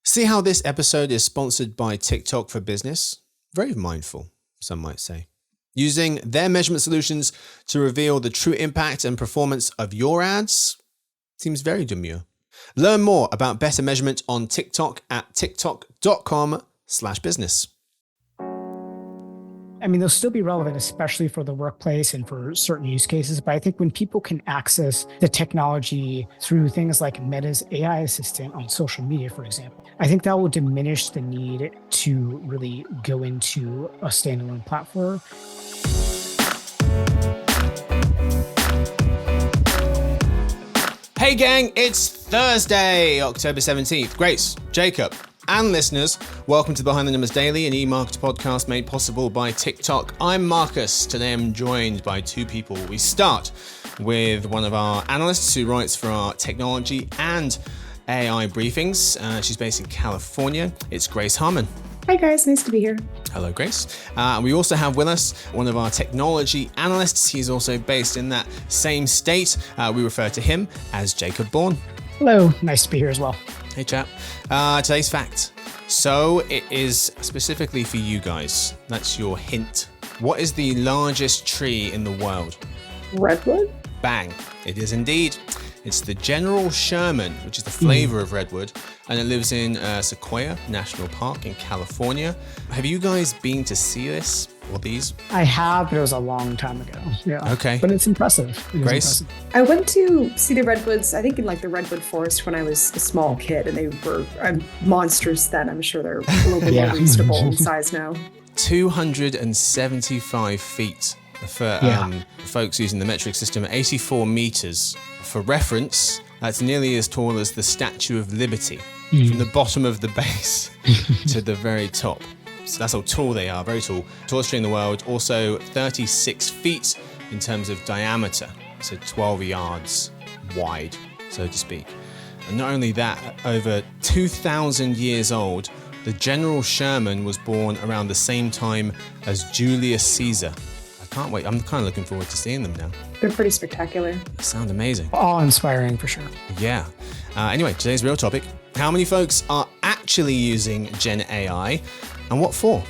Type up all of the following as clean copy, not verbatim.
See how this episode is sponsored by TikTok for Business? Very mindful, some might say. Using their measurement solutions to reveal the true impact and performance of your ads seems very demure. Learn more about better measurement on TikTok at tiktok.com/business. I mean, they'll still be relevant, especially for the workplace and for certain use cases. But I think when people can access the technology through things like Meta's AI assistant on social media, for example, I think that will diminish the need to really go into a standalone platform. Hey gang, it's Thursday, October 17th. Grace, Jacob, and listeners, welcome to Behind the Numbers Daily, an e-marketer podcast made possible by TikTok. I'm Marcus. Today I'm joined by two people. We start with one of our analysts who writes for our technology and AI briefings. She's based in California. It's Grace Harmon. Hi guys, nice to be here. Hello, Grace. We also have with us one of our technology analysts. He's also based in that same state. We refer to him as Jacob Bourne. Hello, nice to be here as well. Hey chap. Today's fact. So it is specifically for you guys. That's your hint. What is the largest tree in the world? Redwood? Bang. It is indeed. It's the General Sherman, which is the flavor of redwood, and it lives in Sequoia National Park in California. Have you guys been to see this or these? I have, but it was a long time ago. Yeah. Okay. But it's impressive. Grace? I went to see the redwoods, I think in like the redwood forest when I was a small kid, and they were monsters then. I'm sure they're a little bit more reasonable in size now. 275 feet for folks using the metric system, 84 meters. For reference, that's nearly as tall as the Statue of Liberty, from the bottom of the base to the very top. So that's how tall they are, very tall. Tallest tree in the world, also 36 feet in terms of diameter, so 12 yards wide, so to speak. And not only that, over 2,000 years old, the General Sherman was born around the same time as Julius Caesar. I can't wait. I'm kind of looking forward to seeing them now. They're pretty spectacular. They sound amazing. Awe-inspiring for sure. Yeah. Anyway, today's real topic. How many folks are actually using Gen AI and what for?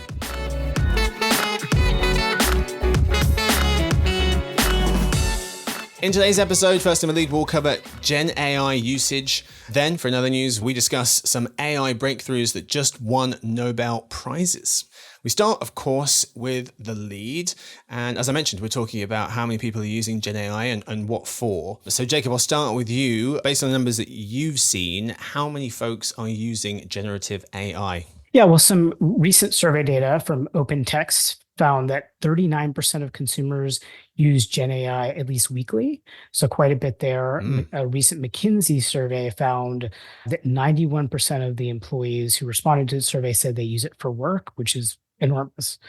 In today's episode, first in the lead, we'll cover Gen AI usage. Then, for another news, we discuss some AI breakthroughs that just won Nobel Prizes. We start, of course, with the lead. And as I mentioned, we're talking about how many people are using Gen AI and what for. So, Jacob, I'll start with you. Based on the numbers that you've seen, how many folks are using generative AI? Yeah, well, some recent survey data from OpenText found that 39% of consumers use Gen AI at least weekly. So quite a bit there. A recent McKinsey survey found that 91% of the employees who responded to the survey said they use it for work, which is enormous.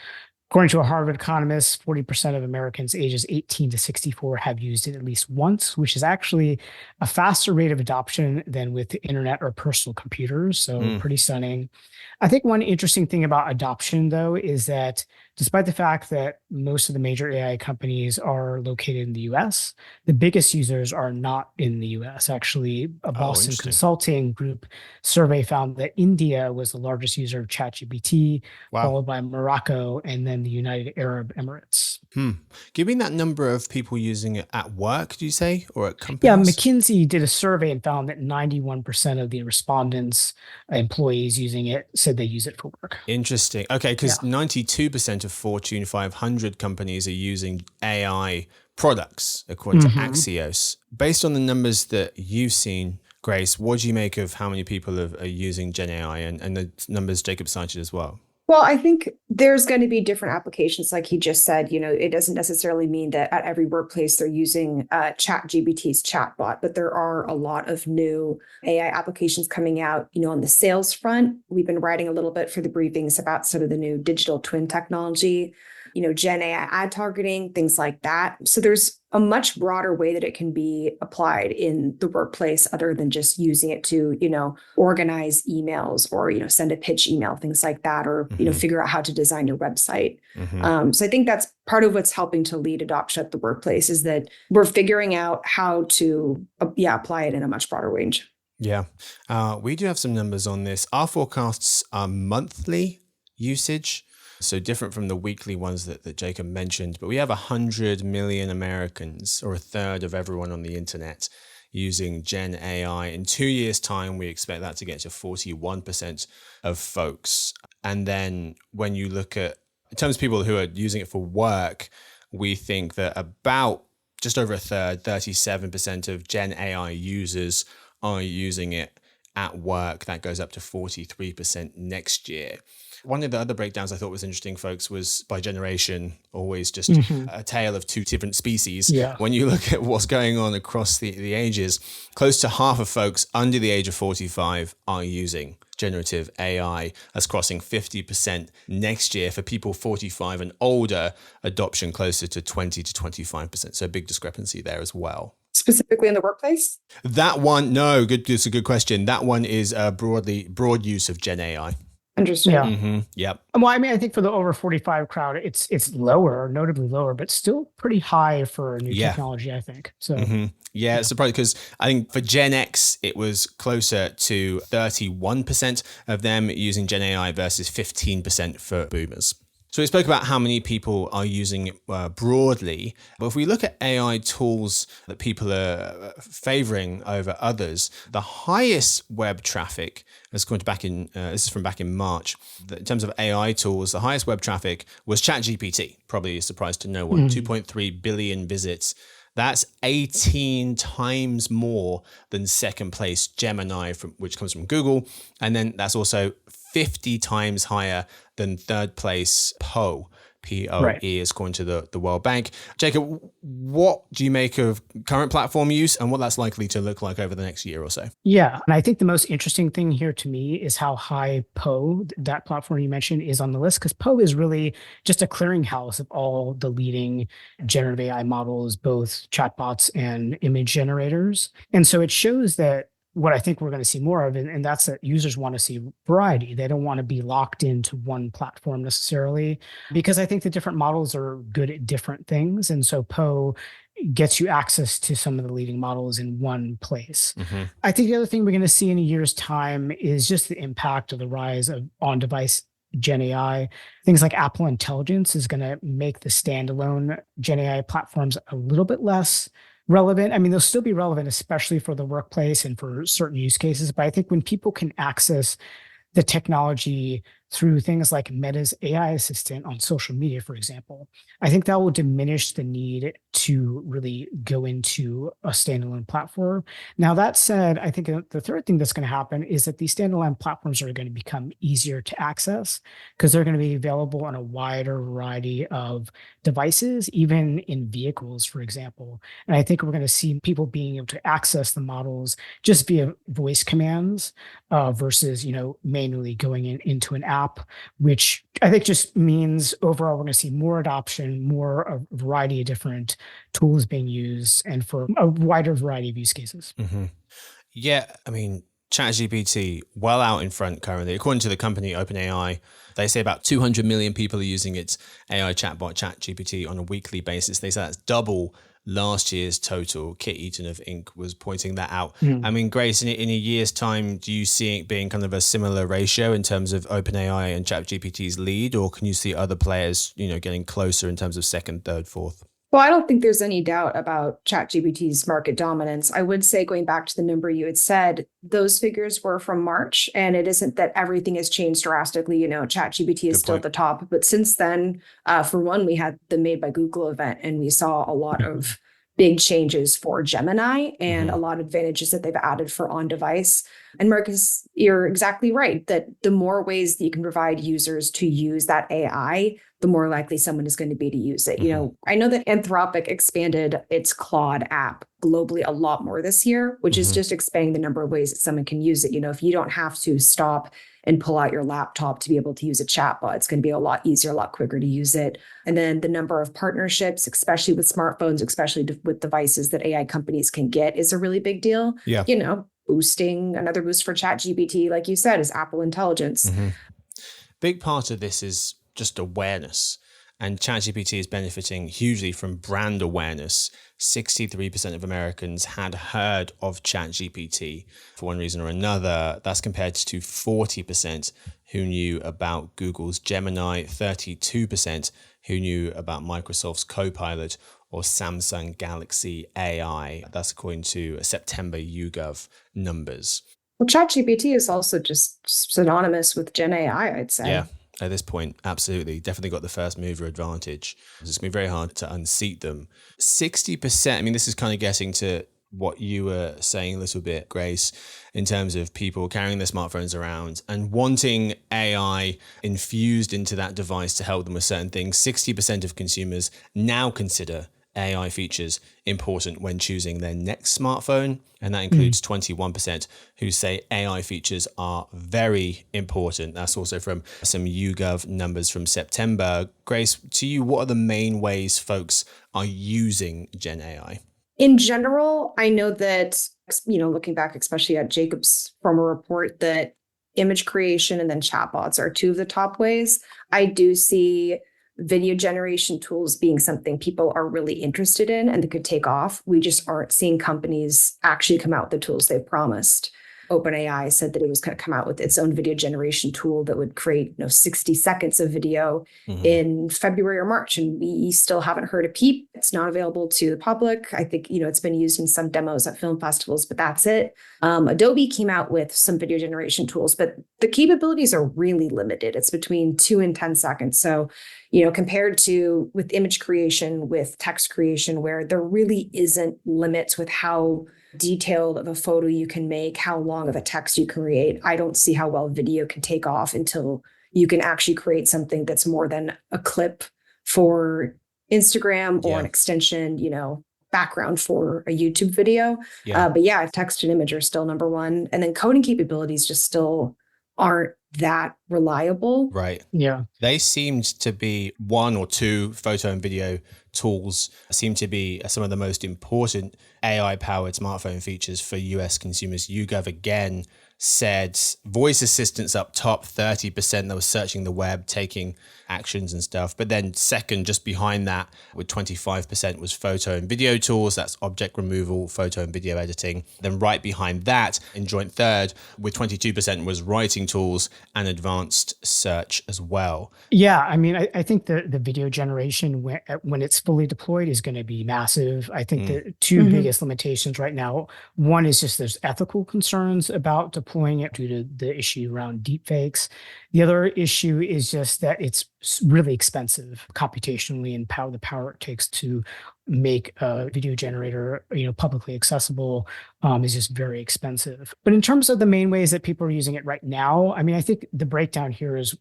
According to a Harvard economist, 40% of Americans ages 18 to 64 have used it at least once, which is actually a faster rate of adoption than with the internet or personal computers. So pretty stunning. I think one interesting thing about adoption, though, is that despite the fact that most of the major AI companies are located in the US, the biggest users are not in the US. Actually, a Boston Consulting Group survey found that India was the largest user of ChatGPT, followed by Morocco, and then the United Arab Emirates. Give me that number of people using it at work, do you say, or at companies? Yeah, McKinsey did a survey and found that 91% of the respondents, employees using it, said they use it for work. Interesting. Okay, because 92% of Fortune 500 companies are using AI products, according to Axios. Based on the numbers that you've seen, Grace, what do you make of how many people are using Gen AI and the numbers Jacob cited as well? Well, I think there's going to be different applications, like he just said. You know, it doesn't necessarily mean that at every workplace they're using ChatGPT's chatbot, but there are a lot of new AI applications coming out. You know, on the sales front, we've been writing a little bit for the briefings about sort of the new digital twin technology, you know, Gen AI ad targeting, things like that. So there's a much broader way that it can be applied in the workplace other than just using it to, you know, organize emails or, you know, send a pitch email, things like that, or, you know, figure out how to design your website. So I think that's part of what's helping to lead adoption at the workplace is that we're figuring out how to, apply it in a much broader range. Yeah. We do have some numbers on this. Our forecasts are monthly usage, so different from the weekly ones that Jacob mentioned. But we have 100 million Americans, or a third of everyone on the internet, using Gen AI. In 2 years' time, we expect that to get to 41% of folks. And then when you look at, in terms of people who are using it for work, we think that about just over a third, 37% of Gen AI users are using it at work. That goes up to 43% next year. One of the other breakdowns I thought was interesting, folks, was by generation, always just a tale of two different species. Yeah. When you look at what's going on across the ages, close to half of folks under the age of 45 are using generative AI. That's crossing 50% next year. For people 45 and older, adoption closer to 20 to 25%. So a big discrepancy there as well. Specifically in the workplace? That one, no, good. It's a good question. That one is broad use of Gen AI. Interesting. Yeah. Mm-hmm. Yep. Well, I mean, I think for the over 45 crowd, it's lower, notably lower, but still pretty high for new technology, I think. So yeah, it's surprising because I think for Gen X, it was closer to 31% of them using Gen AI versus 15% for boomers. So we spoke about how many people are using it broadly, but if we look at AI tools that people are favoring over others, the highest web traffic, this is from back in March, in terms of AI tools, the highest web traffic was ChatGPT, probably a surprise to no one, 2.3 billion visits. That's 18 times more than second place Gemini, which comes from Google. And then that's also 50 times higher than third place Poe, P-O-E, according to the World Bank. Jacob, what do you make of current platform use and what that's likely to look like over the next year or so? Yeah. And I think the most interesting thing here to me is how high Poe, that platform you mentioned, is on the list, because Poe is really just a clearinghouse of all the leading generative AI models, both chatbots and image generators. And so it shows that what I think we're going to see more of, and that's that users want to see variety. They don't want to be locked into one platform necessarily, because I think the different models are good at different things. And so Poe gets you access to some of the leading models in one place. I think the other thing we're going to see in a year's time is just the impact of the rise of on-device Gen AI. Things like Apple Intelligence is going to make the standalone Gen AI platforms a little bit less relevant. I mean, they'll still be relevant, especially for the workplace and for certain use cases. But I think when people can access the technology through things like Meta's AI assistant on social media, for example, I think that will diminish the need to really go into a standalone platform. Now, that said, I think the third thing that's going to happen is that these standalone platforms are going to become easier to access because they're going to be available on a wider variety of devices, even in vehicles, for example. And I think we're going to see people being able to access the models just via voice commands versus, manually going into an app, which I think just means overall we're going to see more adoption, more a variety of different tools being used, and for a wider variety of use cases. Yeah, I mean, ChatGPT well out in front currently. According to the company OpenAI, they say about 200 million people are using its AI chatbot ChatGPT on a weekly basis. They say that's double last year's total. Kit Eaton of Inc. was pointing that out. I mean, Grace, in a year's time, do you see it being kind of a similar ratio in terms of OpenAI and ChatGPT's lead, or can you see other players, getting closer in terms of second, third, fourth? Well, I don't think there's any doubt about ChatGPT's market dominance. I would say, going back to the number you had said, those figures were from March, and it isn't that everything has changed drastically. ChatGPT is still at the top. But since then, for one, we had the Made by Google event, and we saw a lot of big changes for Gemini and a lot of advantages that they've added for on-device. And Marcus, you're exactly right that the more ways that you can provide users to use that AI, the more likely someone is going to be to use it. I know that Anthropic expanded its Claude app globally a lot more this year, which is just expanding the number of ways that someone can use it. If you don't have to stop and pull out your laptop to be able to use a chatbot, it's going to be a lot easier, a lot quicker to use it. And then the number of partnerships, especially with smartphones, especially with devices that AI companies can get, is a really big deal. Yeah. Boosting, another boost for ChatGPT, like you said, is Apple Intelligence. Big part of this is just awareness. And ChatGPT is benefiting hugely from brand awareness. 63% of Americans had heard of ChatGPT for one reason or another. That's compared to 40% who knew about Google's Gemini, 32% who knew about Microsoft's Copilot or Samsung Galaxy AI. That's according to September YouGov numbers. Well, ChatGPT is also just synonymous with Gen AI, I'd say. Yeah, at this point, absolutely. Definitely got the first mover advantage. It's going to be very hard to unseat them. 60%, I mean, this is kind of getting to what you were saying a little bit, Grace, in terms of people carrying their smartphones around and wanting AI infused into that device to help them with certain things. 60% of consumers now consider AI features important when choosing their next smartphone. And that includes 21% who say AI features are very important. That's also from some YouGov numbers from September. Grace, to you, what are the main ways folks are using Gen AI? In general, I know that, looking back, especially at Jacob's former report, that image creation and then chatbots are two of the top ways. I do see video generation tools being something people are really interested in and that could take off. We just aren't seeing companies actually come out with the tools they promised. OpenAI said that it was going to come out with its own video generation tool that would create 60 seconds of video in February or March. And we still haven't heard a peep. It's not available to the public. I think, it's been used in some demos at film festivals, but that's it. Adobe came out with some video generation tools, but the capabilities are really limited. It's between 2 and 10 seconds. So, compared to with image creation, with text creation, where there really isn't limits with how detailed of a photo you can make, how long of a text you can create. I don't see how well video can take off until you can actually create something that's more than a clip for Instagram or an extension, background for a YouTube video. But text and image are still number one. And then coding capabilities just still aren't that reliable. Right. Yeah. They seemed to be one or two photo and video tools seem to be some of the most important AI-powered smartphone features for US consumers. YouGov again said voice assistants up top, 30% that was searching the web, taking actions and stuff. But then second, just behind that, with 25% was photo and video tools. That's object removal, photo and video editing. Then right behind that, in joint third, with 22% was writing tools and advanced search as well. Yeah, I mean, I think the video generation, when it's fully deployed, is going to be massive. I think the two biggest limitations right now, one is just there's ethical concerns about deploying it due to the issue around deepfakes. The other issue is just that it's really expensive computationally, and the power it takes to make a video generator, publicly accessible, is just very expensive. But in terms of the main ways that people are using it right now, I mean, I think the breakdown here is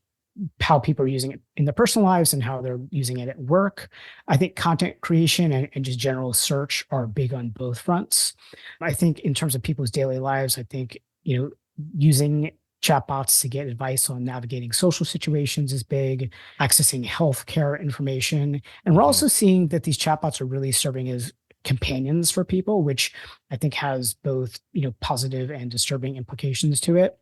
how people are using it in their personal lives and how they're using it at work. I think content creation and just general search are big on both fronts. I think in terms of people's daily lives, I think, using chatbots to get advice on navigating social situations is big, accessing healthcare information. And we're also seeing that these chatbots are really serving as companions for people, which I think has both, positive and disturbing implications to it.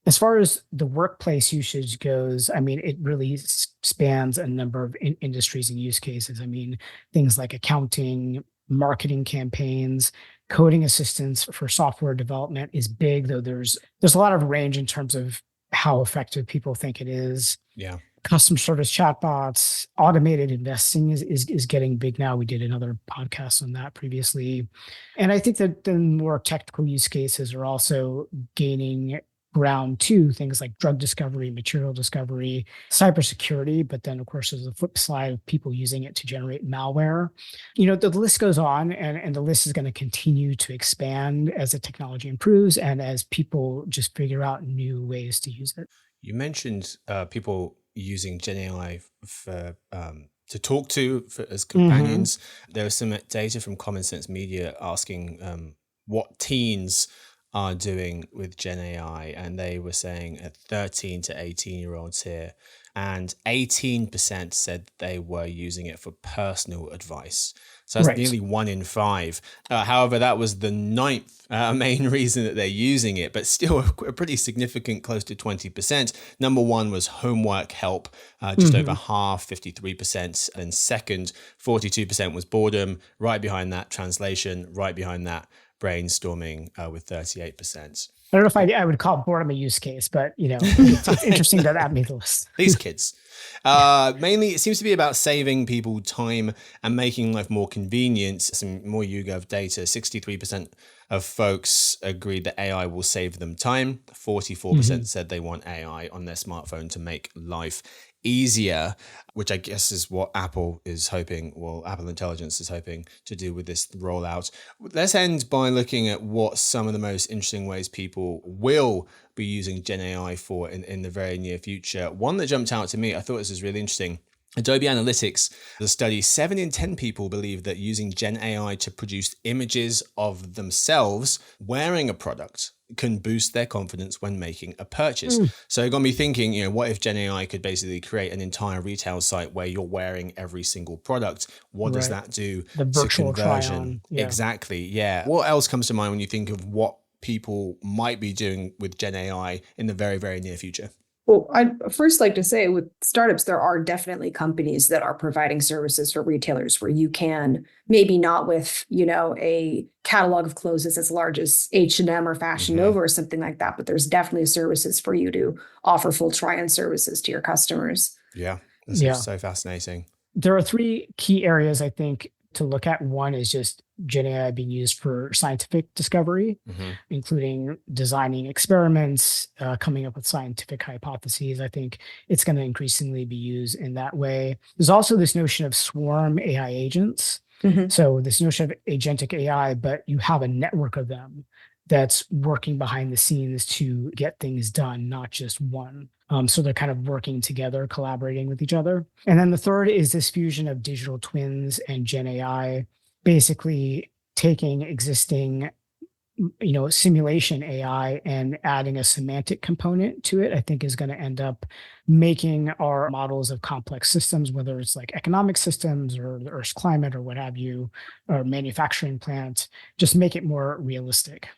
As far as the workplace usage goes, I mean, it really spans a number of industries and use cases. I mean, things like accounting, marketing campaigns, coding assistance for software development is big, though there's a lot of range in terms of how effective people think it is. Yeah. Customer service chatbots, automated investing is getting big now. We did another podcast on that previously. And I think that the more technical use cases are also gaining ground too, things like drug discovery, material discovery, cybersecurity. But then, of course, there's the flip side of people using it to generate malware. The list goes on, and the list is going to continue to expand as the technology improves and as people just figure out new ways to use it. You mentioned people using Gen AI for to talk to as companions. There was some data from Common Sense Media asking what teens are doing with Gen AI, and they were saying at 13 to 18-year-olds here, and 18% said they were using it for personal advice. So that's nearly 1 in 5. However, that was the 9th main reason that they're using it, but still a pretty significant, close to 20%. Number 1 was homework help, just over half, 53%. And second, 42% was boredom. Right behind that, translation. Right behind that, brainstorming with 38%. I don't know if I would call boredom a use case, but it's interesting that made the list. These kids. Mainly, it seems to be about saving people time and making life more convenient. Some more YouGov data, 63% of folks agreed that AI will save them time. 44% said they want AI on their smartphone to make life easier, which I guess is what Apple is hoping, well, Apple Intelligence is hoping to do with this rollout. Let's end by looking at what some of the most interesting ways people will be using Gen AI for in the very near future. One that jumped out to me, I thought this was really interesting. Adobe Analytics, the study, 7 in 10 people believe that using Gen AI to produce images of themselves wearing a product can boost their confidence when making a purchase. So it got me thinking, what if Gen AI could basically create an entire retail site where you're wearing every single product? What does that do to conversion? Exactly. Yeah. What else comes to mind when you think of what people might be doing with Gen AI in the very, very near future? Well, I'd first like to say with startups, there are definitely companies that are providing services for retailers where you can, maybe not with, a catalog of clothes as large as H&M or Fashion Nova or something like that, but there's definitely services for you to offer full try-on services to your customers. Yeah, this is so fascinating. There are 3 key areas, I think, to look at. One is just Gen AI being used for scientific discovery, including designing experiments, coming up with scientific hypotheses. I think it's going to increasingly be used in that way. There's also this notion of swarm AI agents. So this notion of agentic AI, but you have a network of them that's working behind the scenes to get things done, not just one. So they're kind of working together, collaborating with each other. And then the third is this fusion of digital twins and Gen AI, basically taking existing, simulation AI and adding a semantic component to it. I think is going to end up making our models of complex systems, whether it's like economic systems or the Earth's climate or what have you, or manufacturing plants, just make it more realistic.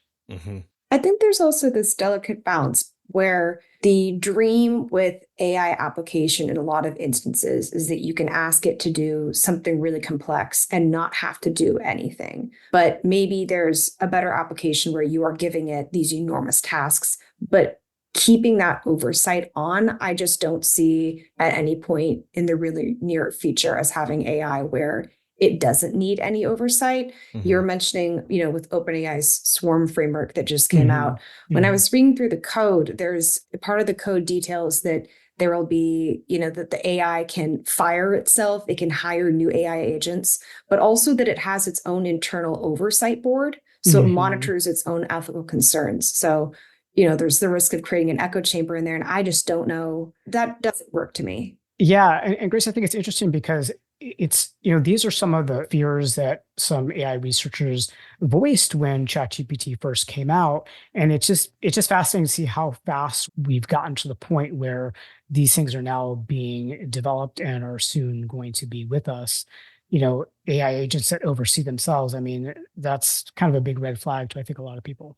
I think there's also this delicate balance where the dream with AI application in a lot of instances is that you can ask it to do something really complex and not have to do anything. But maybe there's a better application where you are giving it these enormous tasks, but keeping that oversight on, I just don't see at any point in the really near future as having AI where it doesn't need any oversight. You're mentioning, with OpenAI's Swarm framework that just came out. When I was reading through the code, there's a part of the code details that there will be, that the AI can fire itself, it can hire new AI agents, but also that it has its own internal oversight board. So it monitors its own ethical concerns. So, there's the risk of creating an echo chamber in there. And I just don't know. That doesn't work to me. Yeah. And Grace, I think it's interesting because it's, these are some of the fears that some AI researchers voiced when ChatGPT first came out. And it's just fascinating to see how fast we've gotten to the point where these things are now being developed and are soon going to be with us. AI agents that oversee themselves. I mean, that's kind of a big red flag to, I think, a lot of people.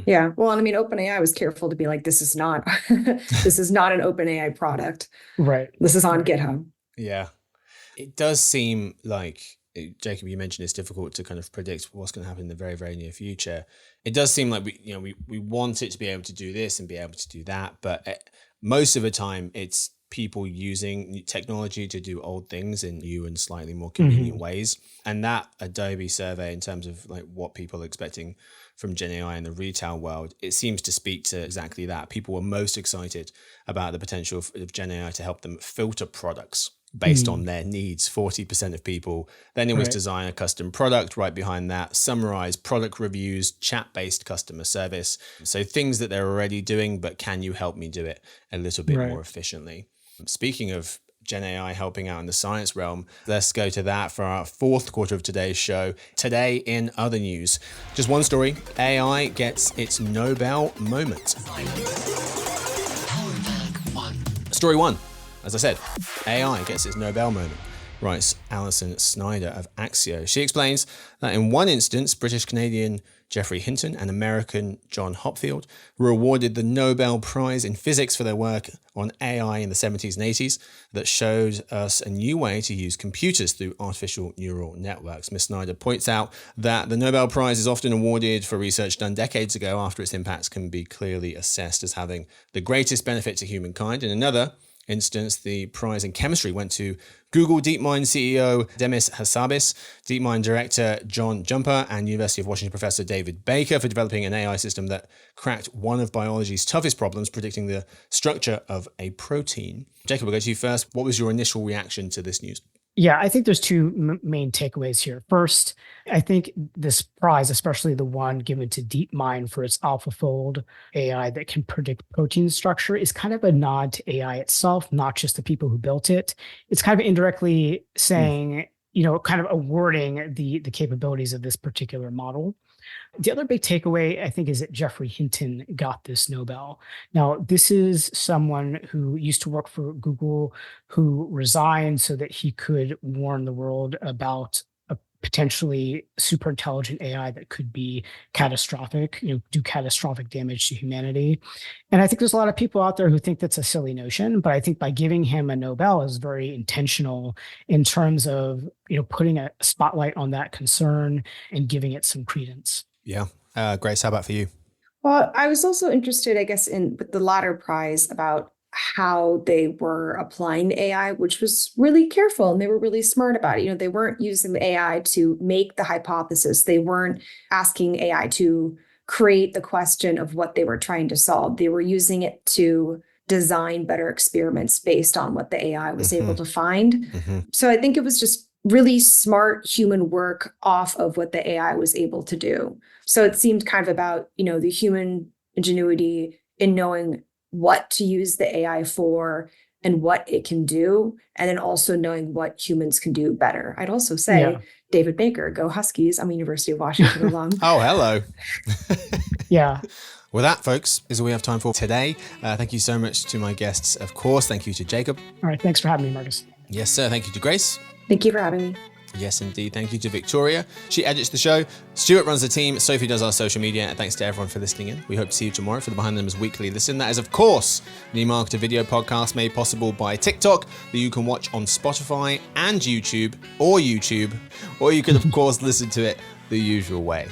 Yeah. Well, I mean, OpenAI was careful to be like, this is not, this is not an OpenAI product. Right. This is on GitHub. Yeah. It does seem like, Jacob, you mentioned it's difficult to kind of predict what's going to happen in the very, very near future. It does seem like we want it to be able to do this and be able to do that, but most of the time it's people using technology to do old things in new and slightly more convenient ways. And that Adobe survey, in terms of like what people are expecting from Gen AI in the retail world, it seems to speak to exactly that. People were most excited about the potential of Gen AI to help them filter products based on their needs. 40% of people. Then it was design a custom product. Right behind that, summarize product reviews, chat-based customer service. So things that they're already doing, but can you help me do it a little bit more efficiently? Speaking of Gen AI helping out in the science realm. Let's go to that for our fourth quarter of today's show. Today in other news, just one story. AI gets its Nobel moment. Story one, as I said, AI gets its Nobel moment, writes Alison Snyder of Axio. She explains that in one instance, British-Canadian Geoffrey Hinton and American John Hopfield were awarded the Nobel Prize in Physics for their work on AI in the 70s and 80s that showed us a new way to use computers through artificial neural networks. Ms. Snyder points out that the Nobel Prize is often awarded for research done decades ago after its impacts can be clearly assessed as having the greatest benefit to humankind. In another instance, the prize in chemistry went to Google DeepMind CEO Demis Hassabis, DeepMind director John Jumper, and University of Washington professor David Baker for developing an AI system that cracked one of biology's toughest problems, predicting the structure of a protein. Jacob, we'll go to you first. What was your initial reaction to this news? Yeah, I think there's two main takeaways here. First, I think this prize, especially the one given to DeepMind for its AlphaFold AI that can predict protein structure, is kind of a nod to AI itself, not just the people who built it. It's kind of indirectly saying, kind of awarding the capabilities of this particular model. The other big takeaway, I think, is that Geoffrey Hinton got this Nobel. Now, this is someone who used to work for Google, who resigned so that he could warn the world about a potentially super intelligent AI that could be catastrophic, do catastrophic damage to humanity. And I think there's a lot of people out there who think that's a silly notion, but I think by giving him a Nobel is very intentional in terms of, putting a spotlight on that concern and giving it some credence. Yeah. Grace, how about for you? Well, I was also interested, I guess, with the latter prize about how they were applying the AI, which was really careful and they were really smart about it. They weren't using the AI to make the hypothesis. They weren't asking AI to create the question of what they were trying to solve. They were using it to design better experiments based on what the AI was able to find. So I think it was just really smart human work off of what the AI was able to do. So it seemed kind of about, the human ingenuity in knowing what to use the AI for and what it can do, and then also knowing what humans can do better. I'd also say, David Baker, go Huskies. I'm a University of Washington alum. Oh, hello. Yeah. Well, that, folks, is all we have time for today. Thank you so much to my guests, of course. Thank you to Jacob. All right. Thanks for having me, Marcus. Yes, sir. Thank you to Grace. Thank you for having me. Yes, indeed. Thank you to Victoria. She edits the show. Stuart runs the team. Sophie does our social media. And thanks to everyone for listening in. We hope to see you tomorrow for the Behind the Numbers Weekly Listen. That is, of course, the Marketer video podcast made possible by TikTok that you can watch on Spotify and YouTube, or you can, of course, listen to it the usual way.